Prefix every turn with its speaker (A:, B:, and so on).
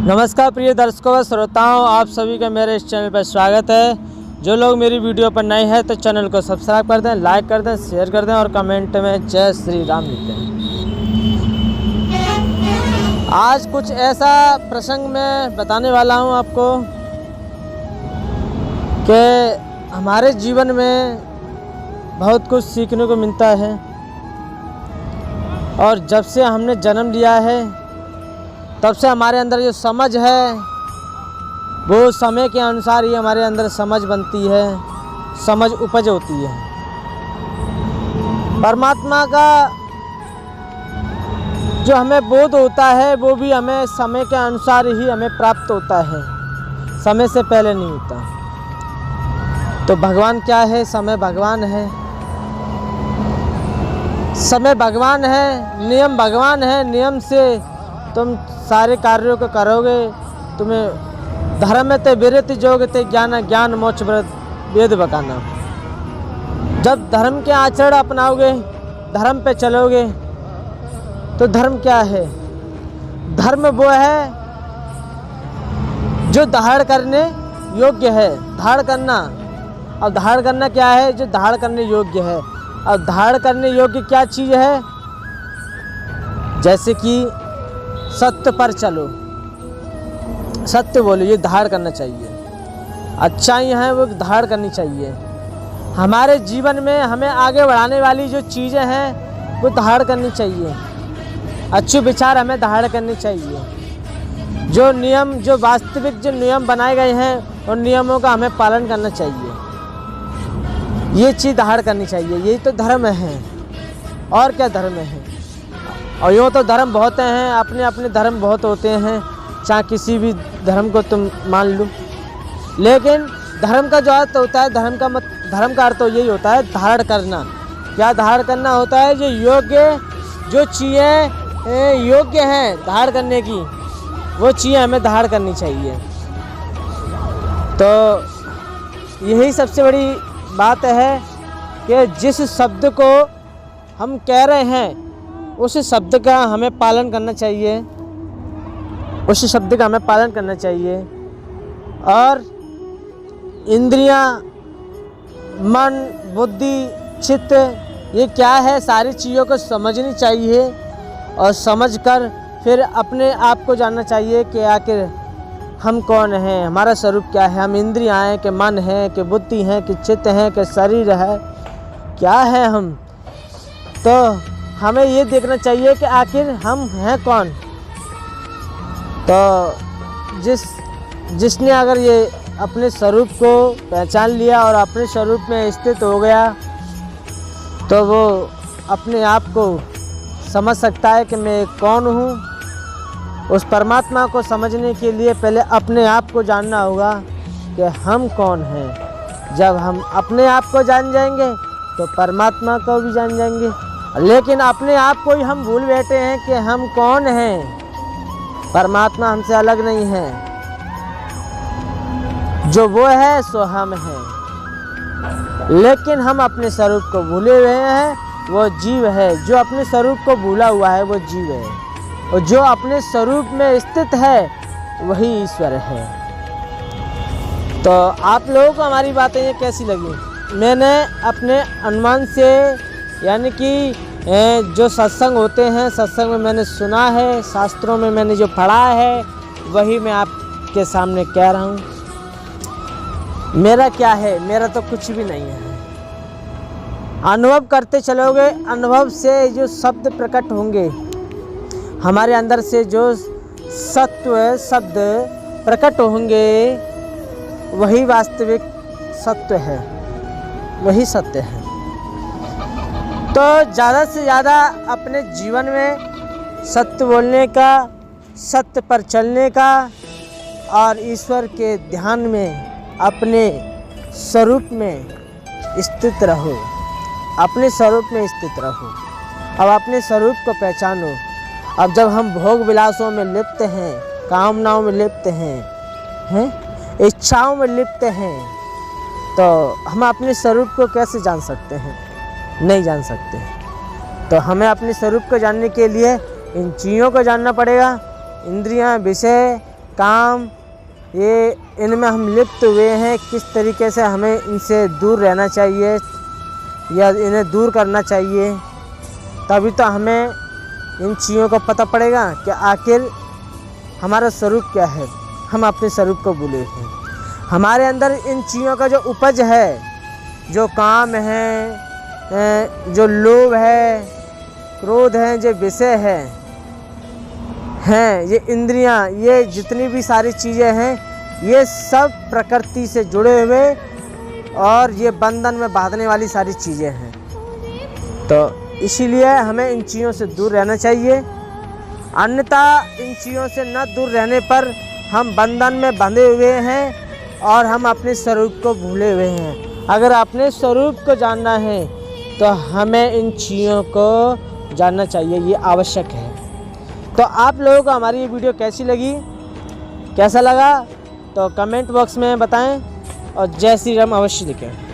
A: नमस्कार प्रिय दर्शकों व श्रोताओं, आप सभी का मेरे इस चैनल पर स्वागत है। जो लोग मेरी वीडियो पर नए हैं तो चैनल को सब्सक्राइब कर दें, लाइक कर दें, शेयर कर दें और कमेंट में जय श्री राम लिखें। आज कुछ ऐसा प्रसंग मैं बताने वाला हूं आपको कि हमारे जीवन में बहुत कुछ सीखने को मिलता है और जब से हमने जन्म लिया है तब से हमारे अंदर जो समझ है वो समय के अनुसार ही हमारे अंदर समझ बनती है, समझ उपज होती है। परमात्मा का जो हमें बोध होता है वो भी हमें समय के अनुसार ही हमें प्राप्त होता है, समय से पहले नहीं होता। तो भगवान क्या है? समय भगवान है, समय भगवान है, नियम भगवान है। नियम से तुम सारे कार्यों को करोगे। तुम्हें धर्म ते विरति जोग ते ज्ञान ज्ञान मोक्ष वेद बकाना। जब धर्म के आचरण अपनाओगे, धर्म पे चलोगे तो धर्म क्या है? धर्म वो है जो धारण करने योग्य है। धारण करना, और धारण करना क्या है? जो धारण करने योग्य है। और धारण करने योग्य क्या चीज़ है? जैसे कि सत्य पर चलो, सत्य बोलो, ये धारण करना चाहिए। अच्छाई है वो धारण करनी चाहिए। हमारे जीवन में हमें आगे बढ़ाने वाली जो चीज़ें हैं वो धारण करनी चाहिए। अच्छे विचार हमें धारण करने चाहिए। जो नियम, जो वास्तविक जो नियम बनाए गए हैं उन नियमों का हमें पालन करना चाहिए। ये चीज़ धारण करनी चाहिए। यही तो धर्म है, और क्या धर्म है? और यूँ तो धर्म बहुत हैं, अपने अपने धर्म बहुत होते हैं, चाहे किसी भी धर्म को तुम मान लो। लेकिन धर्म का जो अर्थ होता है, धर्म का अर्थ तो यही होता है धारण करना। क्या धारण करना होता है? जो योग्य, जो चीज़ें योग्य हैं धारण करने की, वो चीज़ें हमें धारण करनी चाहिए। तो यही सबसे बड़ी बात है कि जिस शब्द को हम कह रहे हैं उस शब्द का हमें पालन करना चाहिए, उस शब्द का हमें पालन करना चाहिए। और इंद्रियां, मन, बुद्धि, चित्त, ये क्या है? सारी चीज़ों को समझनी चाहिए और समझकर फिर अपने आप को जानना चाहिए कि आखिर हम कौन हैं, हमारा स्वरूप क्या है। हम इंद्रियां हैं कि मन है कि बुद्धि है कि चित्त है कि शरीर है, क्या है हम? तो हमें ये देखना चाहिए कि आखिर हम हैं कौन। तो जिसने अगर ये अपने स्वरूप को पहचान लिया और अपने स्वरूप में स्थित हो गया तो वो अपने आप को समझ सकता है कि मैं कौन हूँ। उस परमात्मा को समझने के लिए पहले अपने आप को जानना होगा कि हम कौन हैं। जब हम अपने आप को जान जाएंगे तो परमात्मा को भी जान जाएंगे। लेकिन अपने आप को ही हम भूल बैठे हैं कि हम कौन हैं। परमात्मा हमसे अलग नहीं है, जो वो है सो हम हैं। लेकिन हम अपने स्वरूप को भूले हुए हैं। वो जीव है, जो अपने स्वरूप को भूला हुआ है वो जीव है, और जो अपने स्वरूप में स्थित है वही ईश्वर है। तो आप लोगों को हमारी बातें ये कैसी लगी? मैंने अपने अनुमान से, यानी कि जो सत्संग होते हैं, सत्संग में मैंने सुना है, शास्त्रों में मैंने जो पढ़ा है वही मैं आपके सामने कह रहा हूँ। मेरा क्या है? मेरा तो कुछ भी नहीं है। अनुभव करते चलोगे, अनुभव से जो शब्द प्रकट होंगे, हमारे अंदर से जो सत्व शब्द प्रकट होंगे वही वास्तविक सत्य है, वही सत्य है। तो ज़्यादा से ज़्यादा अपने जीवन में सत्य बोलने का, सत्य पर चलने का और ईश्वर के ध्यान में अपने स्वरूप में स्थित रहो, अपने स्वरूप में स्थित रहो। अब अपने स्वरूप को पहचानो। अब जब हम भोग विलासों में लिप्त हैं, कामनाओं में लिप्त हैं, इच्छाओं में लिप्त हैं, तो हम अपने स्वरूप को कैसे जान सकते हैं? नहीं जान सकते। तो हमें अपने स्वरूप को जानने के लिए इन चीज़ों को जानना पड़ेगा। इंद्रियां, विषय, काम, ये इनमें हम लिप्त हुए हैं, किस तरीके से हमें इनसे दूर रहना चाहिए या इन्हें दूर करना चाहिए, तभी तो हमें इन चीज़ों का पता पड़ेगा कि आखिर हमारा स्वरूप क्या है। हम अपने स्वरूप को भूले हैं। हमारे अंदर इन चीज़ों का जो उपज है, जो काम है, जो लोभ है, क्रोध है, जो विषय हैं, ये इंद्रियां, ये जितनी भी सारी चीज़ें हैं, ये सब प्रकृति से जुड़े हुए और ये बंधन में बांधने वाली सारी चीज़ें हैं। तो इसीलिए हमें इन चीज़ों से दूर रहना चाहिए, अन्यथा इन चीज़ों से न दूर रहने पर हम बंधन में बंधे हुए हैं और हम अपने स्वरूप को भूले हुए हैं। अगर अपने स्वरूप को जानना है तो हमें इन चीज़ों को जानना चाहिए, ये आवश्यक है। तो आप लोगों को हमारी ये वीडियो कैसी लगी, कैसा लगा, तो कमेंट बॉक्स में बताएं और जय श्री राम अवश्य लिखें।